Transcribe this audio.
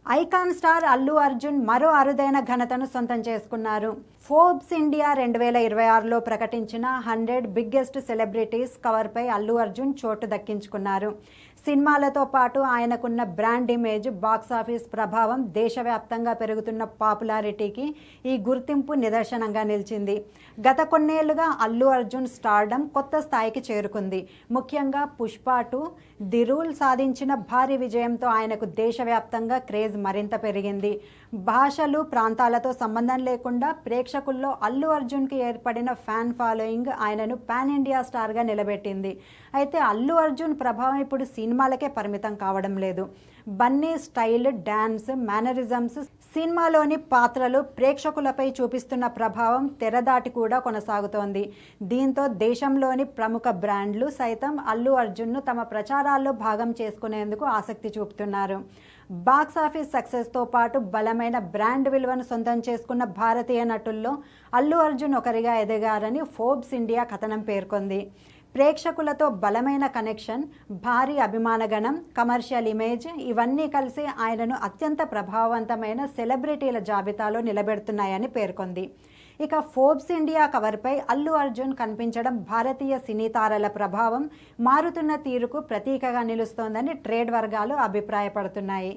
Icon star Allu Arjun మరో అరుదైన ఘనతను సొంతం చేసుకున్నారు. ఫోర్బ్స్ ఇండియా 2026లో ప్రకటించిన 100 బిగ్గెస్ట్ సెలబ్రిటీస్ కవర్పై అల్లు అర్జున్ చోటు దక్కించుకున్నారు. సినిమాలతో పాటు ఆయనకున్న బ్రాండ్ ఇమేజ్, బాక్సాఫీస్ ప్రభావం, దేశవ్యాప్తంగా పెరుగుతున్న పాపులారిటీకి ఈ గుర్తింపు నిదర్శనంగా నిలిచింది. గత కొన్నేళ్లుగా అల్లు అర్జున్ స్టార్డమ్ కొత్త స్థాయికి చేరుకుంది. ముఖ్యంగా పుష్ప 2, ది రూల్ సాధించిన భారీ విజయంతో ఆయనకు దేశవ్యాప్తంగా క్రేజ్ మరింత పెరిగింది. భాషలు, ప్రాంతాలతో సంబంధం లేకుండా ప్రేక్షకుల్లో అల్లు అర్జున్కి ఏర్పడిన ఫ్యాన్ ఫాలోయింగ్ ఆయనను పాన్ ఇండియా స్టార్గా నిలబెట్టింది. అయితే అల్లు అర్జున్ ప్రభావం ఇప్పుడు సినిమాలకే పరిమితం కావడం లేదు. బన్నీ స్టైల్, డాన్స్, మేనరిజమ్స్, సినిమాలోని పాత్రలు ప్రేక్షకులపై చూపిస్తున్న ప్రభావం తెరదాటి కూడా కొనసాగుతోంది. దీంతో దేశంలోని ప్రముఖ బ్రాండ్లు సైతం అల్లు అర్జున్ను తమ ప్రచారాల్లో భాగం చేసుకునేందుకు ఆసక్తి చూపుతున్నారు. బాక్సాఫీస్ సక్సెస్తో పాటు బలమైన బ్రాండ్ విలువను సొంతం చేసుకున్న భారతీయ నటుల్లో అల్లు అర్జున్ ఒకరిగా ఎదిగారని ఫోర్బ్స్ ఇండియా కథనం పేర్కొంది. ప్రేక్షకులతో బలమైన కనెక్షన్, భారీ అభిమానగణం, కమర్షియల్ ఇమేజ్ ఇవన్నీ కలిసి ఆయనను అత్యంత ప్రభావవంతమైన సెలబ్రిటీల జాబితాలో నిలబెడుతున్నాయని పేర్కొంది. ఇక ఫోర్బ్స్ ఇండియా కవర్పై అల్లు అర్జున్ కనిపించడం భారతీయ సినీ తారల ప్రభావం, మారుతున్న తీరుకు ప్రతీకగా నిలుస్తోందని ట్రేడ్ వర్గాలు అభిప్రాయపడుతున్నాయి.